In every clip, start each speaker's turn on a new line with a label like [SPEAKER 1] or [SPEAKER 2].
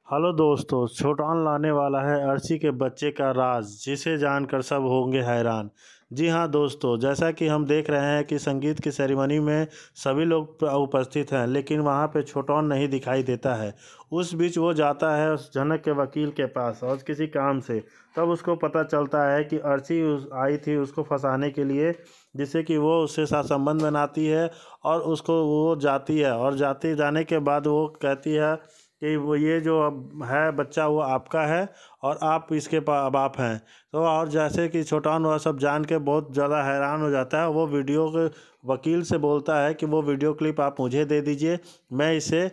[SPEAKER 1] Hello दोस्तों, छोटान लाने वाला है अर्शी के बच्चे का राज, जिसे जानकर सब होंगे हैरान। जी हाँ दोस्तों, जैसा कि हम देख रहे हैं कि संगीत की सेरेमनी में सभी लोग उपस्थित हैं, लेकिन वहाँ पे छोटान नहीं दिखाई देता है। उस बीच वो जाता है उस जनक के वकील के पास और किसी काम से। तब उसको पता चलता है कि अर्शी आई थी उसको फंसाने के लिए, जिससे कि वो उससे साथ संबंध बनाती है और उसको वो जाती है, और जाने के बाद वो कहती है कि वो ये जो अब है बच्चा वो आपका है और आप इसके बाप हैं। तो और जैसे कि छोटान वह सब जान के बहुत ज़्यादा हैरान हो जाता है। वो वीडियो के वकील से बोलता है कि वो वीडियो क्लिप आप मुझे दे दीजिए, मैं इसे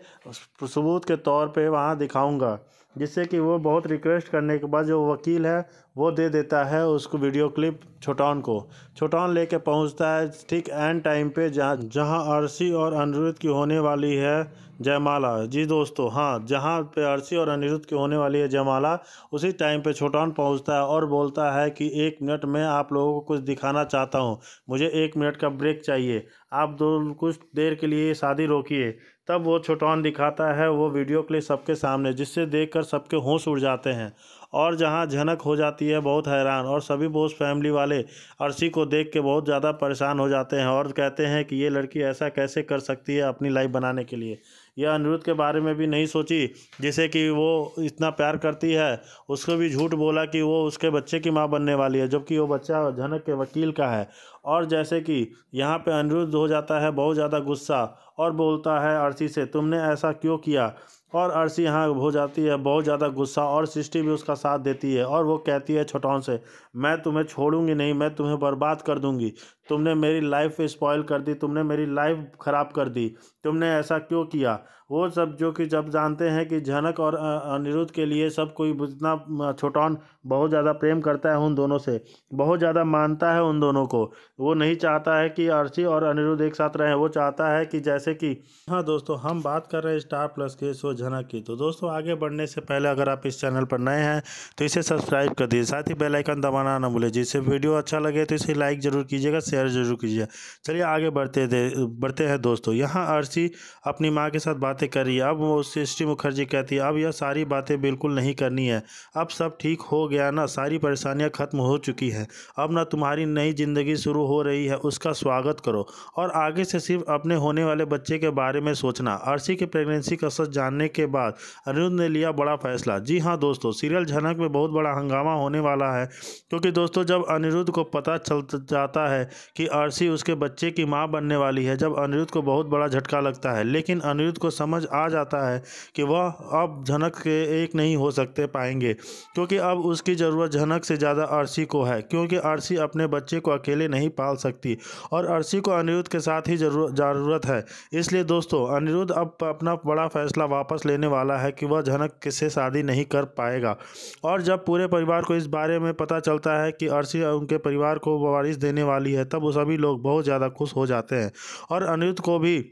[SPEAKER 1] सबूत के तौर पे वहाँ दिखाऊंगा। जिससे कि वो बहुत रिक्वेस्ट करने के बाद जो वकील है वो दे देता है उसको वीडियो क्लिप छोटान को। छोटान लेके पहुंचता है ठीक एंड टाइम पे, जहां अर्शी और अनिरुद्ध की होने वाली है जयमाला। जी दोस्तों, हाँ, जहाँ पे अर्शी और अनिरुद्ध की होने वाली है जयमाला, उसी टाइम पे छोटान पहुँचता है और बोलता है कि 1 मिनट में आप लोगों को कुछ दिखाना चाहता हूँ, मुझे 1 मिनट का ब्रेक चाहिए, आप दो कुछ देर के लिए शादी रोकिए। तब वो छोटान दिखाता है वो वीडियो क्लिप सबके सामने, जिससे देखकर सबके होश उड़ जाते हैं। और जहाँ झनक हो जाती है बहुत हैरान, और सभी बोस फैमिली वाले अर्शी को देख के बहुत ज़्यादा परेशान हो जाते हैं और कहते हैं कि ये लड़की ऐसा कैसे कर सकती है अपनी लाइफ बनाने के लिए। यह अनिरुद्ध के बारे में भी नहीं सोची, जिसे कि वो इतना प्यार करती है। उसको भी झूठ बोला कि वो उसके बच्चे की माँ बनने वाली है, जबकि वो बच्चा झनक के वकील का है। और जैसे कि यहाँ पे अनिरुद्ध हो जाता है बहुत ज़्यादा गुस्सा और बोलता है अर्शी से, तुमने ऐसा क्यों किया। और अर्शी यहाँ हो जाती है बहुत ज़्यादा गुस्सा, और सृष्टि भी उसका साथ देती है और वो कहती है छोटान से, मैं तुम्हें छोड़ूंगी नहीं, मैं तुम्हें बर्बाद कर दूंगी। तुमने मेरी लाइफ स्पॉइल कर दी, तुमने मेरी लाइफ ख़राब कर दी, तुमने ऐसा क्यों किया। वो सब जो कि जब जानते हैं कि झनक और अनिरुद्ध के लिए सब कोई इतना छोटान बहुत ज़्यादा प्रेम करता है उन दोनों से, बहुत ज़्यादा मानता है उन दोनों को। वो नहीं चाहता है कि अर्शी और अनिरुद्ध एक साथ रहें, वो चाहता है कि जैसे कि, हाँ दोस्तों, हम बात कर रहे हैं स्टार प्लस के शो झनक की। तो दोस्तों, आगे बढ़ने से पहले अगर आप इस चैनल पर नए हैं तो इसे सब्सक्राइब कर दीजिए, साथ ही बेल आइकन दबाना ना भूलें। जिससे वीडियो अच्छा लगे तो इसे लाइक ज़रूर कीजिएगा, शेयर ज़रूर कीजिएगा। चलिए आगे बढ़ते हैं दोस्तों। यहाँ अर्शी अपनी माँ के साथ बातें कर रही है। अब वो सृष्टि मुखर्जी कहती है, अब यह सारी बातें बिल्कुल नहीं करनी है, अब सब ठीक हो गया ना, सारी परेशानियाँ खत्म हो चुकी हैं, अब ना तुम्हारी नई ज़िंदगी शुरू हो रही है, उसका स्वागत करो और आगे से सिर्फ अपने होने वाले बच्चे के बारे में सोचना। अर्शी की प्रेगनेंसी का सच जानने के बाद अनिरुद्ध ने लिया बड़ा फैसला। जी हाँ दोस्तों, सीरियल झनक में बहुत बड़ा हंगामा होने वाला है, क्योंकि दोस्तों जब अनिरुद्ध को पता चल जाता है कि अर्शी उसके बच्चे की मां बनने वाली है, जब अनिरुद्ध को बहुत बड़ा झटका लगता है। लेकिन अनिरुद्ध को समझ आ जाता है कि वह अब झनक के एक नहीं हो सकते पाएंगे, क्योंकि अब उसकी ज़रूरत झनक से ज़्यादा अर्शी को है, क्योंकि अर्शी अपने बच्चे को अकेले नहीं पाल सकती और अर्शी को अनिरुद्ध के साथ ही ज़रूरत है। इसलिए दोस्तों, अनिरुद्ध अब अपना बड़ा फैसला वापस लेने वाला है कि वह झनक से शादी नहीं कर पाएगा। और जब पूरे परिवार को इस बारे में पता चलता है कि अर्शी उनके परिवार को वारिस देने वाली है, तब वो सभी लोग बहुत ज़्यादा खुश हो जाते हैं और अनिरुद्ध को भी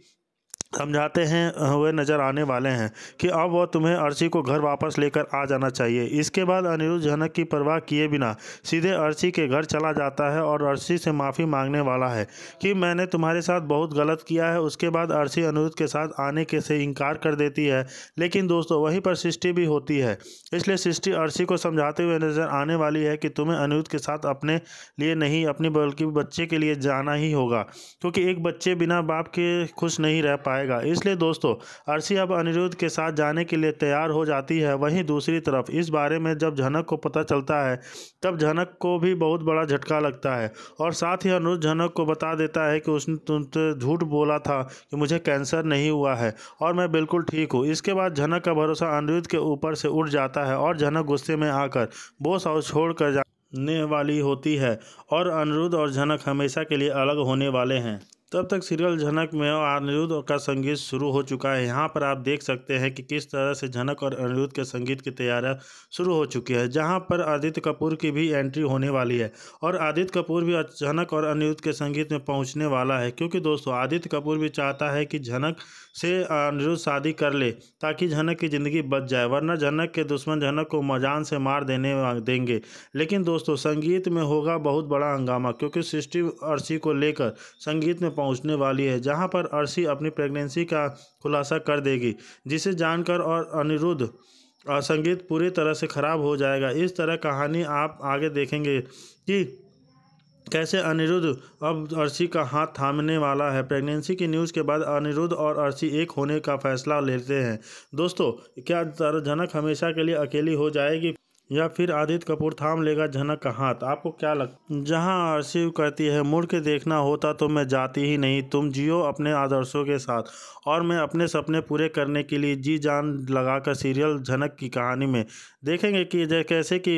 [SPEAKER 1] समझाते हैं हुए नज़र आने वाले हैं कि अब वह तुम्हें अर्शी को घर वापस लेकर आ जाना चाहिए। इसके बाद अनिरुद्ध झनक की परवाह किए बिना सीधे अर्शी के घर चला जाता है और अर्शी से माफ़ी मांगने वाला है कि मैंने तुम्हारे साथ बहुत गलत किया है। उसके बाद अर्शी अनिरुद्ध के साथ आने के से इनकार कर देती है, लेकिन दोस्तों वहीं पर सृष्टि भी होती है। इसलिए सृष्टि अर्शी को समझाते हुए नज़र आने वाली है कि तुम्हें अनिरुद्ध के साथ अपने लिए नहीं, अपनी बल्कि बच्चे के लिए जाना ही होगा, क्योंकि एक बच्चे बिना बाप के खुश नहीं रह पाए। इसलिए दोस्तों, अर्शी अब अनिरुद्ध के साथ जाने के लिए तैयार हो जाती है। वहीं दूसरी तरफ इस बारे में जब झनक को पता चलता है, तब झनक को भी बहुत बड़ा झटका लगता है और साथ ही अनिरुद्ध झनक को बता देता है कि उसने तुमसे झूठ बोला था कि मुझे कैंसर नहीं हुआ है और मैं बिल्कुल ठीक हूँ। इसके बाद झनक का भरोसा अनिरुद्ध के ऊपर से उठ जाता है और झनक गुस्से में आकर बोस हाउस छोड़कर जाने वाली होती है और अनिरुद्ध और झनक हमेशा के लिए अलग होने वाले हैं। तब तक सीरियल झनक में अनिरुद्ध का संगीत शुरू हो चुका है। यहाँ पर आप देख सकते हैं कि किस तरह से झनक और अनिरुद्ध के संगीत की तैयारियाँ शुरू हो चुकी है, जहाँ पर आदित्य कपूर की भी एंट्री होने वाली है और आदित्य कपूर भी झनक और अनिरुद्ध के संगीत में पहुँचने वाला है, क्योंकि दोस्तों आदित्य कपूर भी चाहता है कि झनक से अनिरुद्ध शादी कर ले ताकि झनक की ज़िंदगी बच जाए, वरना झनक के दुश्मन झनक को मजान से मार देंगे। लेकिन दोस्तों संगीत में होगा बहुत बड़ा हंगामा, क्योंकि सृष्टि अर्शी को लेकर संगीत में पहुंचने वाली है, जहां पर अर्शी अपनी प्रेगनेंसी का खुलासा कर देगी, जिसे जानकर और अनिरुद्ध संगीत पूरी तरह से खराब हो जाएगा। इस तरह कहानी आप आगे देखेंगे कि कैसे अनिरुद्ध अब अर्शी का हाथ थामने वाला है। प्रेगनेंसी की न्यूज़ के बाद अनिरुद्ध और अर्शी एक होने का फैसला लेते हैं। दोस्तों, क्या झनक हमेशा के लिए अकेली हो जाएगी या फिर आदित्य कपूर थाम लेगा झनक का हाथ? आपको क्या लगता है? जहां अर्शी कहती है, मुड़ के देखना होता तो मैं जाती ही नहीं, तुम जियो अपने आदर्शों के साथ और मैं अपने सपने पूरे करने के लिए जी जान लगाकर सीरियल झनक की कहानी में देखेंगे कि कैसे कि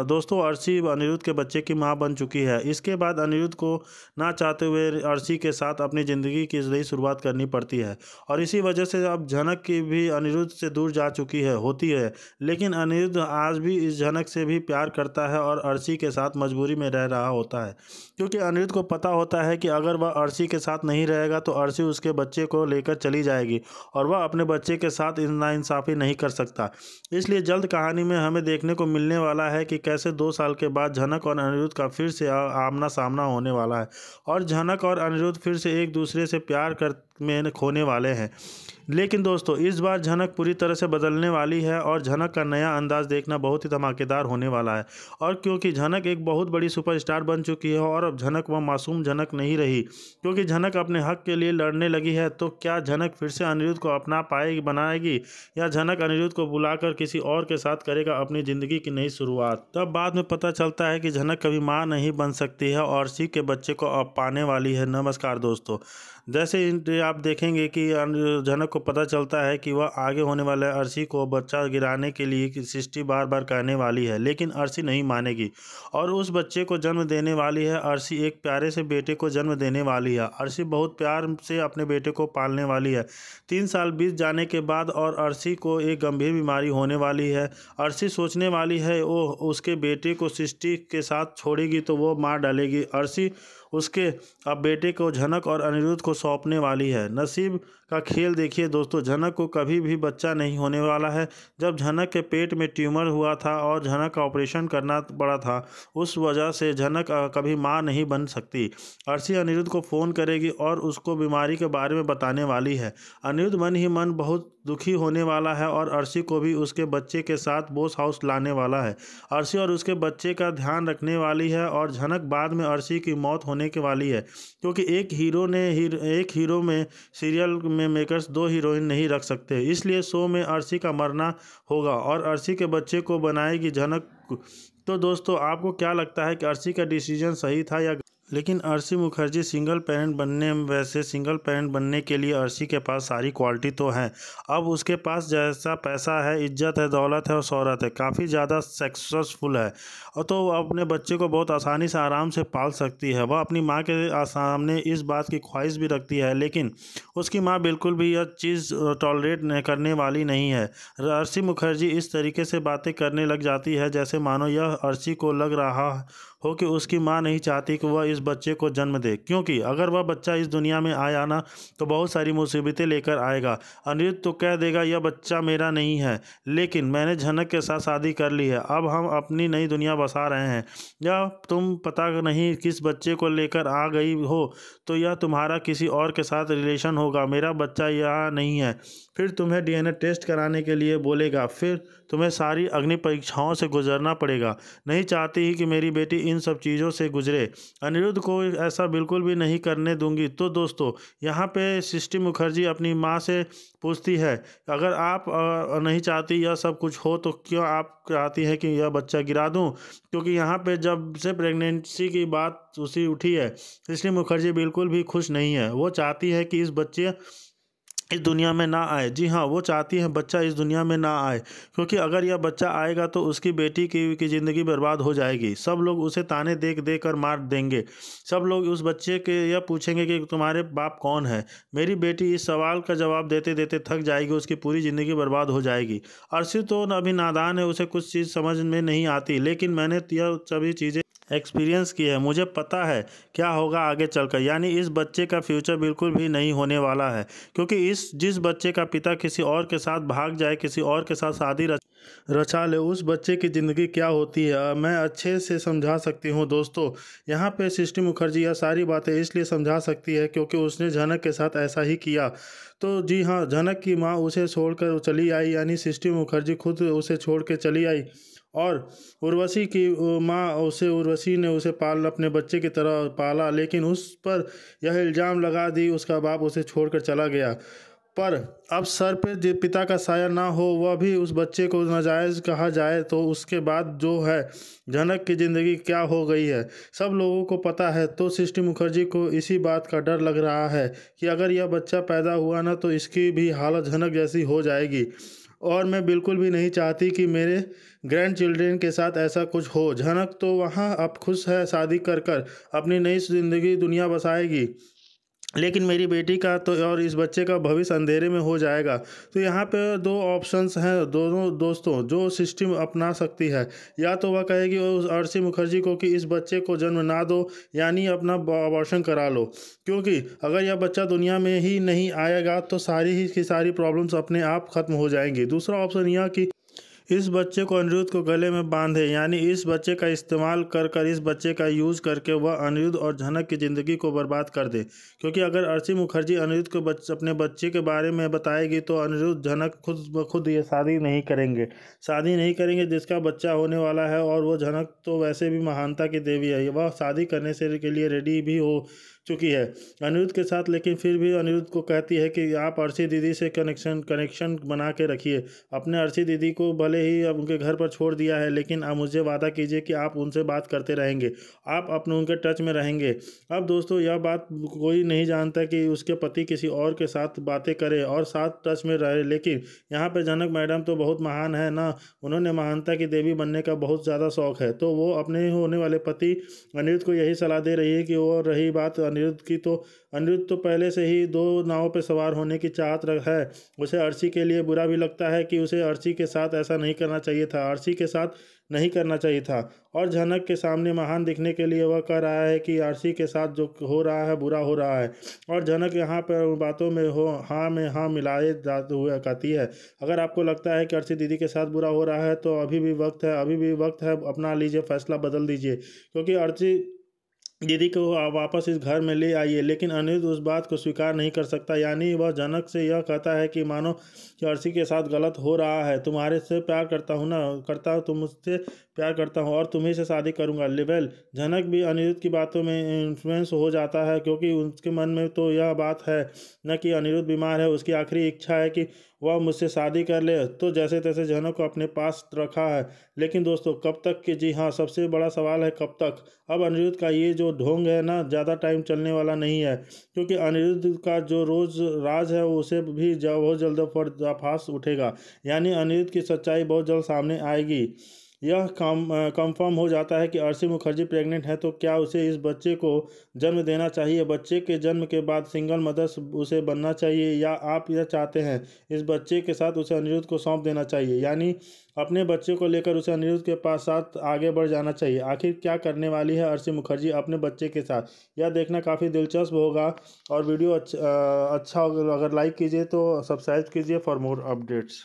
[SPEAKER 1] दोस्तों अर्शी अनिरुद्ध के बच्चे की मां बन चुकी है। इसके बाद अनिरुद्ध को ना चाहते हुए अर्शी के साथ अपनी ज़िंदगी की नई शुरुआत करनी पड़ती है और इसी वजह से अब झनक की भी अनिरुद्ध से दूर जा चुकी है होती है। लेकिन अनिरुद्ध आज भी इस झनक से भी प्यार करता है और अर्शी के साथ मजबूरी में रह रहा होता है, क्योंकि अनिरुद्ध को पता होता है कि अगर वह अर्शी के साथ नहीं रहेगा तो अर्शी उसके बच्चे को लेकर चली जाएगी और वह अपने बच्चे के साथ नाइंसाफ़ी नहीं कर सकता। इसलिए जल्द कहानी में हमें देखने को मिलने वाला है कि कैसे 2 साल के बाद झनक और अनिरुद्ध का फिर से आमना सामना होने वाला है और झनक और अनिरुद्ध फिर से एक दूसरे से प्यार में खोने वाले हैं। लेकिन दोस्तों, इस बार झनक पूरी तरह से बदलने वाली है और झनक का नया अंदाज देखना बहुत ही धमाकेदार होने वाला है। और क्योंकि झनक एक बहुत बड़ी सुपरस्टार बन चुकी है और अब झनक वह मासूम झनक नहीं रही, क्योंकि झनक अपने हक के लिए लड़ने लगी है। तो क्या झनक फिर से अनिरुद्ध को अपना बनाएगी या झनक अनिरुद्ध को बुलाकर किसी और के साथ करेगा अपनी ज़िंदगी की नई शुरुआत? तब बाद में पता चलता है कि झनक कभी माँ नहीं बन सकती है और अर्शी के बच्चे को अब पाने वाली है। नमस्कार दोस्तों, जैसे आप देखेंगे कि झनक को पता चलता है कि वह आगे होने वाले अर्शी को बच्चा गिराने के लिए सृष्टि बार बार कहने वाली है, लेकिन अर्शी नहीं मानेगी और उस बच्चे को जन्म देने वाली है। अर्शी एक प्यारे से बेटे को जन्म देने वाली है। अर्शी बहुत प्यार से अपने बेटे को पालने वाली है। 3 साल बीत जाने के बाद और अर्शी को एक गंभीर बीमारी होने वाली है। अर्शी सोचने वाली है वो उसके बेटे को सृष्टि के साथ छोड़ेगी तो वो मार डालेगी। अर्शी उसके अब बेटे को झनक और अनिरुद्ध को सौंपने वाली है। नसीब का खेल देखिए दोस्तों, झनक को कभी भी बच्चा नहीं होने वाला है। जब झनक के पेट में ट्यूमर हुआ था और झनक का ऑपरेशन करना पड़ा था, उस वजह से झनक कभी मां नहीं बन सकती। अर्शी अनिरुद्ध को फ़ोन करेगी और उसको बीमारी के बारे में बताने वाली है। अनिरुद्ध मन ही मन बहुत दुखी होने वाला है और अर्शी को भी उसके बच्चे के साथ बोस हाउस लाने वाला है। अर्शी और उसके बच्चे का ध्यान रखने वाली है और झनक बाद में अर्शी की मौत होने के वाली है, क्योंकि एक हीरो में सीरियल में मेकर्स 2 हीरोइन नहीं रख सकते। इसलिए शो में अर्शी का मरना होगा और अर्शी के बच्चे को बनाएगी झनक। तो दोस्तों, आपको क्या लगता है कि अर्शी का डिसीजन सही था या? लेकिन अर्शी मुखर्जी सिंगल पेरेंट बनने के लिए अर्शी के पास सारी क्वालिटी तो हैं। अब उसके पास जैसा पैसा है, इज्जत है, दौलत है और शोहरत है, काफ़ी ज़्यादा सक्सेसफुल है और तो वह अपने बच्चे को बहुत आसानी से आराम से पाल सकती है। वह अपनी माँ के सामने इस बात की ख्वाहिश भी रखती है, लेकिन उसकी माँ बिल्कुल भी यह चीज़ टॉलरेट करने वाली नहीं है। अर्शी मुखर्जी इस तरीके से बातें करने लग जाती है जैसे मानो यह अर्शी को लग रहा हो कि उसकी माँ नहीं चाहती कि वह इस बच्चे को जन्म दे, क्योंकि अगर वह बच्चा इस दुनिया में आया ना तो बहुत सारी मुसीबतें लेकर आएगा। अनिरुद्ध तो कह देगा यह बच्चा मेरा नहीं है, लेकिन मैंने झनक के साथ शादी कर ली है, अब हम अपनी नई दुनिया बसा रहे हैं। या तुम पता नहीं किस बच्चे को लेकर आ गई हो तो यह तुम्हारा किसी और के साथ रिलेशन होगा। मेरा बच्चा यहाँ नहीं है। फिर तुम्हें डीएनए टेस्ट कराने के लिए बोलेगा, फिर तुम्हें सारी अग्नि परीक्षाओं से गुजरना पड़ेगा। नहीं चाहती ही कि मेरी बेटी इन सब चीज़ों से गुजरे। अनिरुद्ध को ऐसा बिल्कुल भी नहीं करने दूंगी। तो दोस्तों, यहाँ पे सृष्टि मुखर्जी अपनी माँ से पूछती है, अगर आप नहीं चाहती यह सब कुछ हो तो क्यों आप चाहती है कि यह बच्चा गिरा दूं? क्योंकि यहाँ पे जब से प्रेगनेंसी की बात उठी है, सृष्टि मुखर्जी बिल्कुल भी खुश नहीं है। वो चाहती है कि इस बच्चे इस दुनिया में ना आए। जी हाँ, वो चाहती है बच्चा इस दुनिया में ना आए, क्योंकि अगर यह बच्चा आएगा तो उसकी बेटी की ज़िंदगी बर्बाद हो जाएगी। सब लोग उसे ताने दे कर मार देंगे। सब लोग उस बच्चे के यह पूछेंगे कि तुम्हारे बाप कौन है। मेरी बेटी इस सवाल का जवाब देते देते थक जाएगी, उसकी पूरी ज़िंदगी बर्बाद हो जाएगी। अर्शी तो अभी नादान है, उसे कुछ चीज़ समझ में नहीं आती, लेकिन मैंने यह सभी चीज़ें एक्सपीरियंस की है। मुझे पता है क्या होगा आगे चलकर। यानी इस बच्चे का फ्यूचर बिल्कुल भी नहीं होने वाला है, क्योंकि जिस बच्चे का पिता किसी और के साथ भाग जाए, किसी और के साथ शादी रचा ले, उस बच्चे की ज़िंदगी क्या होती है मैं अच्छे से समझा सकती हूँ दोस्तों। यहाँ पे सृष्टि मुखर्जी यह सारी बातें इसलिए समझा सकती है क्योंकि उसने जनक के साथ ऐसा ही किया। तो जी हाँ, जनक की माँ उसे छोड़कर चली आई, यानी सृष्टि मुखर्जी खुद उसे छोड़ के चली आई। और उर्वशी की माँ उर्वशी ने उसे अपने बच्चे की तरह पाला, लेकिन उस पर यह इल्ज़ाम लगा दी उसका बाप उसे छोड़कर चला गया। पर अब सर पे पिता का साया ना हो, वह भी उस बच्चे को नाजायज़ कहा जाए, तो उसके बाद जो है जनक की ज़िंदगी क्या हो गई है सब लोगों को पता है। तो सृष्टि मुखर्जी को इसी बात का डर लग रहा है कि अगर यह बच्चा पैदा हुआ ना तो इसकी भी हालत जनक जैसी हो जाएगी। और मैं बिल्कुल भी नहीं चाहती कि मेरे ग्रैंड चिल्ड्रेन के साथ ऐसा कुछ हो। जनक तो वहाँ अब खुश है, शादी कर कर अपनी नई ज़िंदगी दुनिया बसाएगी, लेकिन मेरी बेटी का तो और इस बच्चे का भविष्य अंधेरे में हो जाएगा। तो यहाँ पे दो ऑप्शंस हैं दोनों दोस्तों जो सिस्टम अपना सकती है। या तो वह कहेगी उस आरसी मुखर्जी को कि इस बच्चे को जन्म ना दो, यानी अपना अबॉर्शन करा लो, क्योंकि अगर यह बच्चा दुनिया में ही नहीं आएगा तो सारी ही की सारी प्रॉब्लम्स अपने आप ख़त्म हो जाएंगी। दूसरा ऑप्शन यह कि इस बच्चे को अनिरुद्ध को गले में बांधे, यानी इस बच्चे का इस्तेमाल कर इस बच्चे का यूज़ करके वह अनिरुद्ध और जनक की ज़िंदगी को बर्बाद कर दे। क्योंकि अगर आरसी मुखर्जी अनिरुद्ध को अपने बच्चे के बारे में बताएगी तो अनिरुद्ध जनक खुद ब खुद ये शादी नहीं करेंगे जिसका बच्चा होने वाला है। और वो जनक तो वैसे भी महानता की देवी है, वह शादी करने से के लिए रेडी भी हो चुकी है अनिरुद्ध के साथ। लेकिन फिर भी अनिरुद्ध को कहती है कि आप अर्शी दीदी से कनेक्शन बना के रखिए। अपने अर्शी दीदी को भले ही अब उनके घर पर छोड़ दिया है, लेकिन आप मुझे वादा कीजिए कि आप उनसे बात करते रहेंगे, आप अपने उनके टच में रहेंगे। अब दोस्तों यह बात कोई नहीं जानता कि उसके पति किसी और के साथ बातें करे और साथ टच में रहे, लेकिन यहाँ पे जनक मैडम तो बहुत महान है ना, उन्होंने महानता की देवी बनने का बहुत ज़्यादा शौक है। तो वो अपने होने वाले पति अनिरुद्ध को यही सलाह दे रही है कि वो रही बात अनिरुद्ध की, तो अनिरुद्ध तो पहले से ही दो नावों पर सवार होने की चाहत है। उसे अर्शी के लिए बुरा भी लगता है कि उसे अर्शी के साथ ऐसा नहीं करना चाहिए था, अर्शी के साथ नहीं करना चाहिए था। और जनक के सामने महान दिखने के लिए वह कह रहा है कि अर्शी के साथ जो हो रहा है बुरा हो रहा है। और जनक यहाँ पर बातों में हाँ में हाँ मिलाए जाते हुए कहती है, अगर आपको लगता है कि अर्शी दीदी के साथ बुरा हो रहा है तो अभी भी वक्त है, अपना लीजिए, फैसला बदल दीजिए, क्योंकि अर्शी दीदी को वापस इस घर में ले आइए। लेकिन अनिरुद्ध उस बात को स्वीकार नहीं कर सकता, यानी वह जनक से यह कहता है कि मानो कि अर्शी के साथ गलत हो रहा है, तुम्हारे से प्यार करता हूँ तुम मुझसे प्यार करता हूँ और तुम्ही से शादी करूँगा। लेवल जनक भी अनिरुद्ध की बातों में इन्फ्लुएंस हो जाता है, क्योंकि उसके मन में तो यह बात है न कि अनिरुद्ध बीमार है, उसकी आखिरी इच्छा है कि वह मुझसे शादी कर ले। तो जैसे तैसे जनक को अपने पास रखा है, लेकिन दोस्तों कब तक कि जी हाँ, सबसे बड़ा सवाल है कब तक। अब अनिरुद्ध का ये जो ढोंग है ना, ज़्यादा टाइम चलने वाला नहीं है, क्योंकि अनिरुद्ध का जो रोज़ राज है उसे भी बहुत जल्द पर्दाफाश उठेगा, यानी अनिरुद्ध की सच्चाई बहुत जल्द सामने आएगी। यह कंफर्म हो जाता है कि आरसी मुखर्जी प्रेग्नेंट है, तो क्या उसे इस बच्चे को जन्म देना चाहिए? बच्चे के जन्म के बाद सिंगल मदर उसे बनना चाहिए, या आप यह चाहते हैं इस बच्चे के साथ उसे अनिरुद्ध को सौंप देना चाहिए, यानी अपने बच्चे को लेकर उसे अनिरुद्ध के पास साथ आगे बढ़ जाना चाहिए? आखिर क्या करने वाली है आरसी मुखर्जी अपने बच्चे के साथ, यह देखना काफ़ी दिलचस्प होगा। और वीडियो अच्छा अगर लाइक कीजिए तो सब्सक्राइब कीजिए फॉर मोर अपडेट्स।